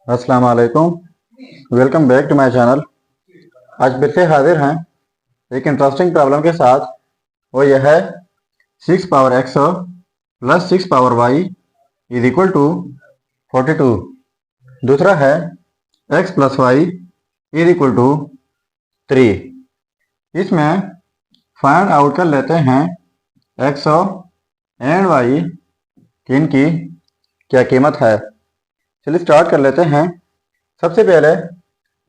अस्सलाम वालेकुम। Welcome back to my channel. आज फिर से हाजिर हैं एक इंटरेस्टिंग प्रॉब्लम के साथ। वो यह है 6 power x plus 6 power y is equal to 42। दूसरा है x plus y is equal to 3। इसमें फाइंड आउट कर लेते हैं एक्स एंड वाई की इनकी क्या कीमत है। चलिए स्टार्ट कर लेते हैं। सबसे पहले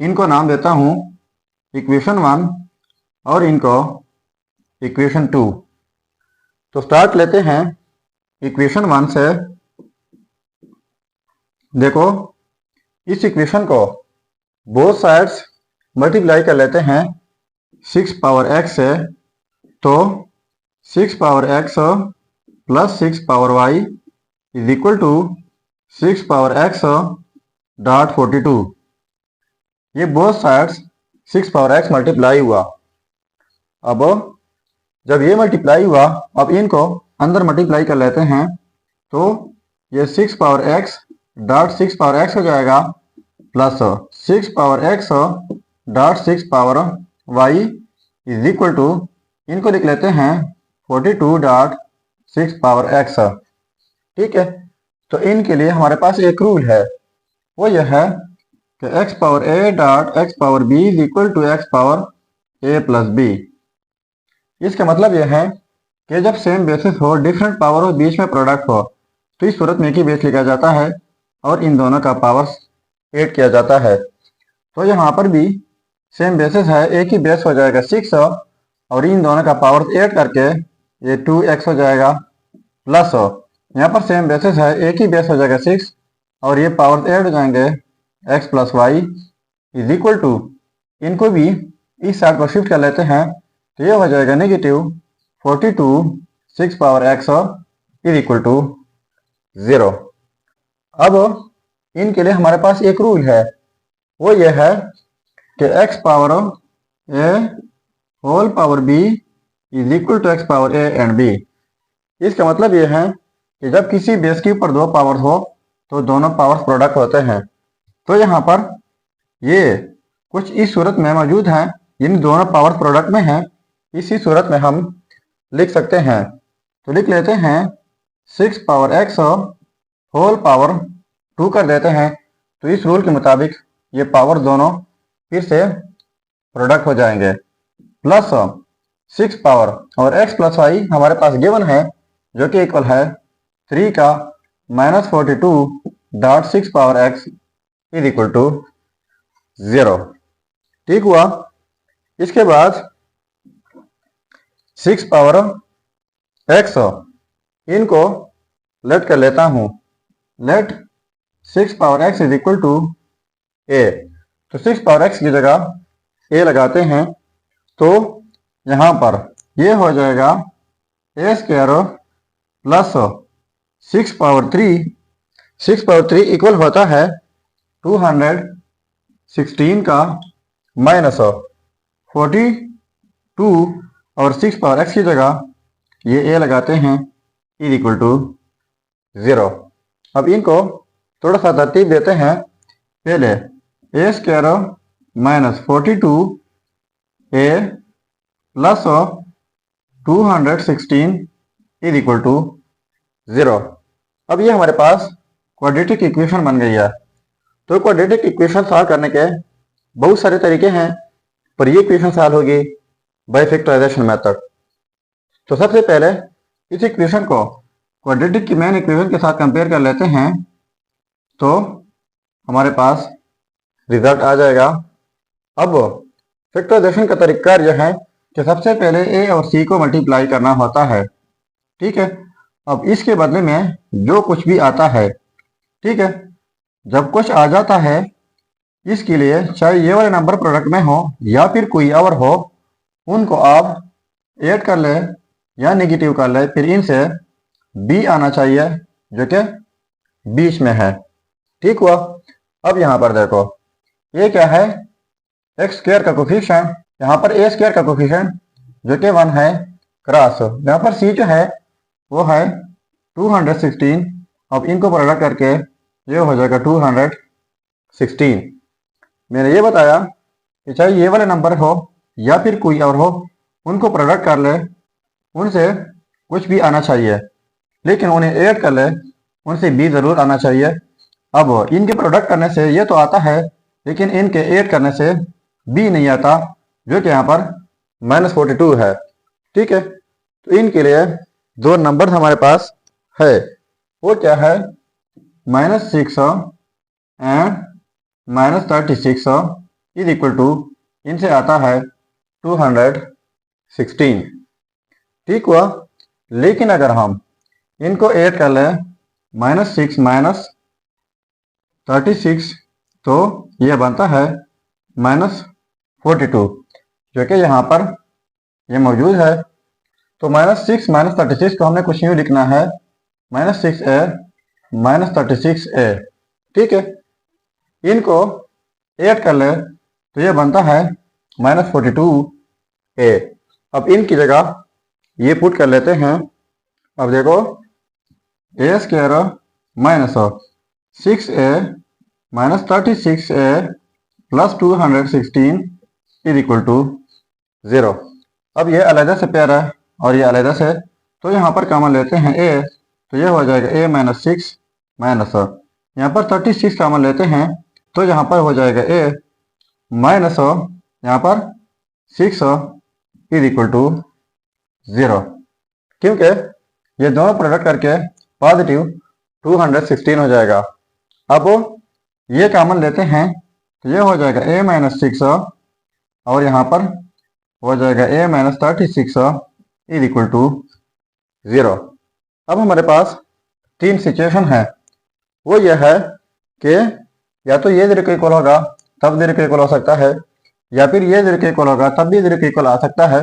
इनको नाम देता हूँ इक्वेशन 1 और इनको इक्वेशन 2। तो स्टार्ट लेते हैं इक्वेशन 1 से। देखो, इस इक्वेशन को बोथ साइड्स मल्टीप्लाई कर लेते हैं 6 पावर एक्स से। तो 6 power x plus 6 power y is equal to 6 power x dot 42। ये both sides 6 power x multiply हुआ। अब जब ये मल्टीप्लाई हुआ, अब इनको अंदर मल्टीप्लाई कर लेते हैं। तो ये 6 power x dot 6 power x हो जाएगा plus 6 power x dot 6 power y is equal to, इनको लिख लेते हैं 42 डॉट 6 पावर एक्स। ठीक है, तो इनके लिए हमारे पास एक रूल है, वो यह है कि x power a dot x power b is equal to x power a plus b. इसका मतलब यह है कि जब सेम बेसिस हो, डिफरेंट पावर हो, बीच में प्रोडक्ट हो, तो इस सूरत में एक ही बेस लिखा जाता है और इन दोनों का पावर ऐड किया जाता है। तो यहाँ पर भी सेम बेसिस है, एक ही बेस हो जाएगा 6 और इन दोनों का पावर ऐड करके ये 2x हो जाएगा प्लस यहाँ पर सेम बेसिस है, एक ही बेस हो जाएगा 6 और ये पावर ऐड हो जाएंगे x plus y is equal to, इनको भी इस साइड पर शिफ्ट कर लेते हैं। तो ये हो जाएगा negative 42 6 power x is equal to 0। अब इनके लिए हमारे पास एक रूल है, वो ये है कि x power a whole power b is equal to x power a and b। इसका मतलब ये है कि जब किसी बेस के ऊपर दो पावर हो तो दोनों पावर्स प्रोडक्ट होते हैं। तो यहाँ पर ये कुछ इस सूरत में मौजूद हैं, इन दोनों पावर प्रोडक्ट में हैं। इसी सूरत में हम लिख सकते हैं। तो लिख लेते हैं 6 पावर एक्स होल पावर 2 कर देते हैं। तो इस रूल के मुताबिक ये पावर दोनों फिर से प्रोडक्ट हो जाएंगे प्लस 6 पावर और x प्लस वाई हमारे पास गिवन है, जो कि इक्वल है 3 का minus 42 dot 6 power x is equal to 0। ठीक हुआ। इसके बाद 6 पावर x इनको लेट कर लेता हूं। Let 6 power x is equal to a। तो 6 पावर x की जगह a लगाते हैं। तो यहां पर ये हो जाएगा a square plus 6 power 3। 6 power 3 equal होता है 216 का माइनस 42 और 6 पावर x की जगह ये a लगाते हैं इज इक्वल टू 0। अब इनको थोड़ा सा तरतीब देते हैं। पहले a square minus 42 a plus 216 is equal to 0। अब ये हमारे पास क्वाड्रेटिक इक्वेशन बन गई है। तो क्वाड्रेटिक इक्वेशन सॉल्व करने के बहुत सारे तरीके हैं, पर ये इक्वेशन सॉल्व होगी बाय फैक्टराइजेशन मेथड। तो सबसे पहले इस इक्वेशन को क्वाड्रेटिक की मेन इक्वेशन के साथ कंपेयर कर लेते हैं। तो हमारे पास रिजल्ट आ जाएगा। अब फैक्टराइजेशन का तरीका यह है कि सबसे पहले a और c को मल्टीप्लाई करना होता है। ठीक है, अब इसके बदले में जो कुछ भी आता है, ठीक है, जब कुछ आ जाता है इसके लिए चाहे ये वाले नंबर प्रोडक्ट में हो या फिर कोई और हो, उनको आप ऐड कर ले या नेगेटिव कर ले, फिर इनसे b आना चाहिए जो कि बीच में है। ठीक हुआ। अब यहाँ पर देखो, ये क्या है, एक्स स्क्वायर का कोफिशिएंट, यहाँ पर a स्क्वायर का कोफिशिएंट जो कि 1 है क्रॉस, यहाँ पर c जो है वो है 216। अब इनको प्रोडक्ट करके ये हो जाएगा 16। मैंने ये बताया कि चाहे ये वाले नंबर हो या फिर कोई और हो, उनको प्रोडक्ट कर ले, उनसे कुछ भी आना चाहिए, लेकिन उन्हें ऐड कर ले, उनसे बी ज़रूर आना चाहिए। अब इनके प्रोडक्ट करने से ये तो आता है, लेकिन इनके ऐड करने से बी नहीं आता, जो कि यहाँ पर -42 है। ठीक है, तो इनके लिए दो नंबर हमारे पास है, वो क्या है, -6 एंड -36 इज इक्वल टू, इनसे आता है 216। ठीक हुआ। लेकिन अगर हम इनको ऐड कर लें, -6 -36, तो यह बनता है -42, जो कि यहाँ पर ये मौजूद है। तो -6 -36 को हमने कुछ यूँ लिखना है, -6a -36a। ठीक है, इनको ऐड कर ले तो ये बनता है -42a। अब इनकी जगह ये पुट कर लेते हैं। अब देखो, a square -6a -36a plus 216 is equal to 0। अब ये अलहदा से पेयर है और ये अलहदा से, तो यहाँ पर कॉमन लेते हैं a, तो ये हो जाएगा a -6 माइनस, यहाँ पर 36 कॉमन लेते हैं, तो यहाँ पर हो जाएगा a माइनस यहाँ पर 6 इज इक्वल टू 0, क्योंकि ये दोनों प्रोडक्ट करके पॉजिटिव 216 हो जाएगा। अब ये कॉमन लेते हैं, तो ये हो जाएगा a -6 और यहाँ पर हो जाएगा a -36 इज इक्वल टू 0। अब हमारे पास तीन सिचुएशन है, वो यह है कि या तो ये 0 के इक्वल होगा तब 0 के इक्वल हो सकता है, या फिर ये 0 के इक्वल होगा तब भी 0 के इक्वल आ सकता है,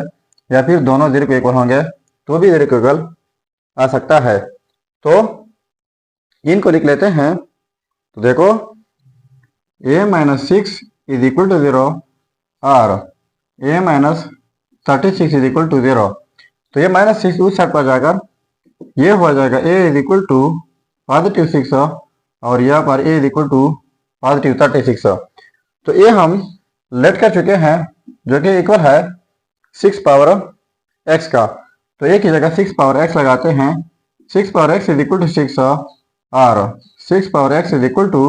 या फिर दोनों 0 के इक्वल होंगे तो भी 0 के इक्वल आ सकता है। तो इनको लिख लेते हैं। तो देखो, a -6 इज इक्वल टू 0 और a -36 इज इक्वल टू 0। तो ये -6 उस साइड पर जाकर ये हो जाएगा a इज इक्वल टू +6 और यहाँ पर a इज इक्वल टू +36। तो ये हम लेट कर चुके हैं, जो कि इक्वल है 6 पावर x का। तो एक ही जगह 6 पावर x लगाते हैं, 6 power x is equal to 6 और 6 power x is equal to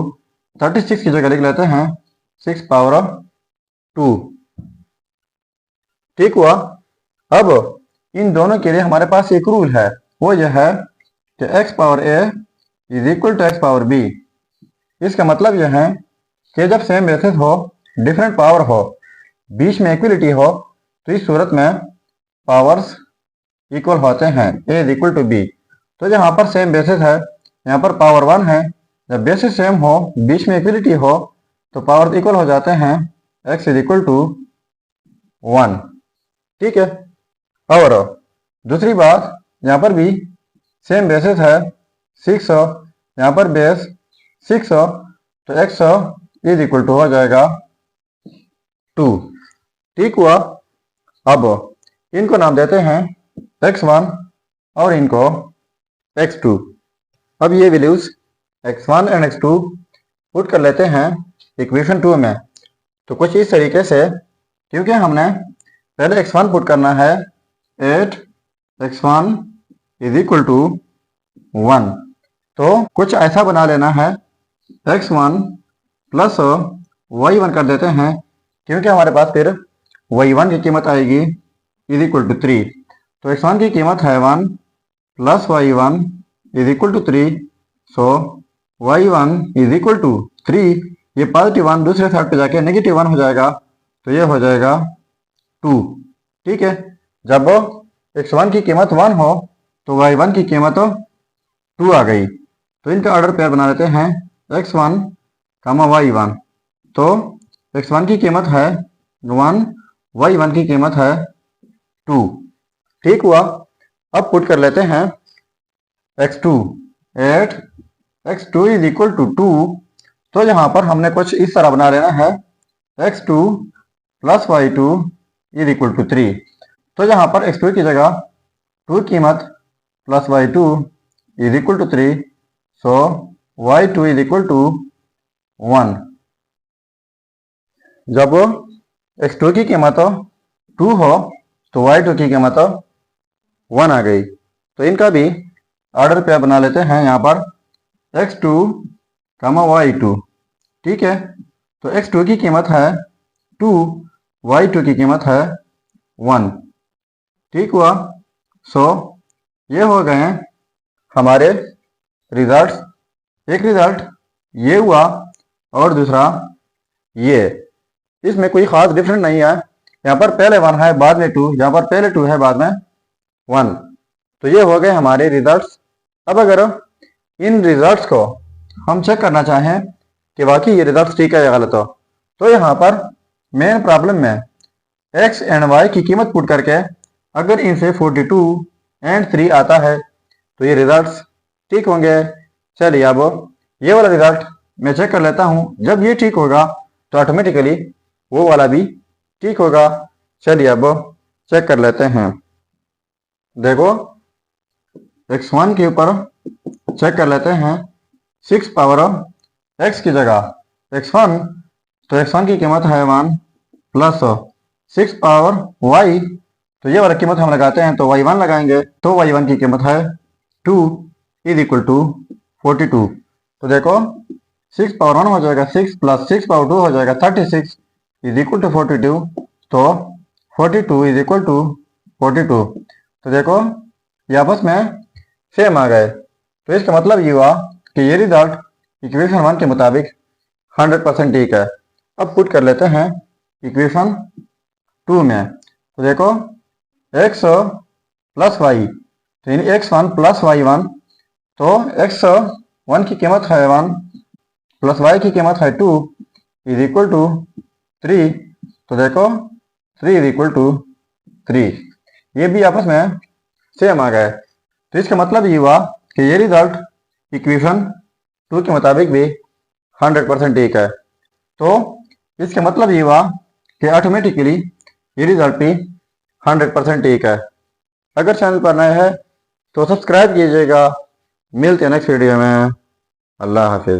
36 की जगह लिख लेते हैं 6 पावर 2। ठीक हुआ। अब इन दोनों के लिए हमारे पास एक रूल है, वो यह है कि x power a is equal to x power b। इसका मतलब यह है कि जब सेम बेसिस हो, डिफरेंट पावर हो, बीच में इक्वलिटी हो, तो इस सूरत में पावर्स इक्वल होते हैं, a is equal to b। तो यहाँ पर सेम बेसिस है, यहाँ पर पावर 1 है, जब बेसिस सेम हो, बीच में इक्वलिटी हो, तो पावर इक्वल हो जाते हैं, x इज इक्वल टू 1। ठीक है। और दूसरी बात, यहाँ पर भी सेम बेसिस है 6, यहाँ पर बेस 6, तो x इज इक्वल टू हो जाएगा 2। ठीक हुआ। अब इनको नाम देते हैं x1 और इनको x2। अब ये values x1 and x2 put कर लेते हैं इक्वेशन 2 में। तो कुछ इस तरीके से, क्योंकि हमने पहले x1 पुट करना है 8x1 इज इक्वल टू 1, तो कुछ ऐसा बना लेना है, x1 प्लस y1 कर देते हैं, क्योंकि हमारे पास फिर y1 की कीमत आएगी इज इक्वल टू 3। तो x1 की कीमत है 1 plus y1 is equal to 3, so y1 is equal to 3। ये पॉजिटिव 1 दूसरे साइड पे जाके नेगेटिव 1 हो जाएगा, तो ये हो जाएगा 2। ठीक है। जब x1 की कीमत 1 हो तो y1 की कीमत 2 आ गई, तो इनका ऑर्डर पेयर बना लेते हैं x1 y1। तो x1 की कीमत है 1, y1 की कीमत है 2। ठीक हुआ। अब पुट कर लेते हैं x2, 8 x2 is equal to 2। तो यहाँ पर हमने कुछ इस तरह बना लेना है, x2 plus y2 is equal to 3। तो यहाँ पर x2 की जगह 2 कीमत plus y2 is equal to 3, so y2 is equal to 1। जब x2 की कीमत 2 हो तो y2 की कीमत 1 आ गई। तो इनका भी ऑर्डर पे बना लेते हैं यहाँ पर x2, y2। ठीक है, तो x2 की कीमत है 2, y2 की कीमत है 1। ठीक हुआ। सो ये हो गए हैं हमारे रिजल्ट्स। एक रिजल्ट ये हुआ और दूसरा ये। इसमें कोई खास डिफरेंस नहीं है। यहाँ पर पहले 1 है बाद में 2, यहाँ पर पहले 2 है बाद में 1। तो ये हो गए हमारे रिजल्ट्स। अब अगर इन रिजल्ट्स को हम चेक करना चाहें कि वाकई ये रिजल्ट ठीक है या गलत हो, तो यहाँ पर मेन प्रॉब्लम में x एंड y की कीमत पुट करके अगर इनसे 42 एंड 3 आता है तो ये रिजल्ट्स ठीक होंगे। चलिए अब ये वाला रिजल्ट मैं चेक कर लेता हूँ। जब ये ठीक होगा तो ऑटोमेटिकली वो वाला भी ठीक होगा। चलिए अब चेक कर लेते हैं। देखो x1 के ऊपर चेक कर लेते हैं 6 पावर x की जगह x1, तो x1 की कीमत है 1 प्लस 6 पावर y, तो ये वाला कीमत हम लगाते हैं तो y1 लगाएंगे, तो y1 की कीमत है 2 इज इक्वल टू 42। तो देखो 6 पावर 1 हो जाएगा 6 प्लस 6 पावर 2 हो जाएगा 36 इज इक्वल टू 42। तो 42 इज इक्वल टू 42। तो देखो ये आपस में सेम आ गए। तो इसका मतलब ये हुआ कि ये रिजल्ट इक्वेशन 1 के मुताबिक 100% ठीक है। अब पुट कर लेते हैं इक्वेशन 2 में। तो देखो x प्लस वाई, तो यानी x1 प्लस y1, तो x1 की कीमत है 1 प्लस y की कीमत है 2 इज इक्वल टू 3। तो देखो 3 इज इक्वल टू 3, ये भी आपस में सेम आ गए। तो इसका मतलब ये हुआ कि ये रिजल्ट इक्वेशन 2 के मुताबिक भी 100% ठीक है। तो इसका मतलब ये हुआ कि ऑटोमेटिकली ये रिजल्ट भी 100% ठीक है। अगर चैनल पर नए हैं तो सब्सक्राइब कीजिएगा। मिलते हैं नेक्स्ट वीडियो में। अल्लाह हाफिज।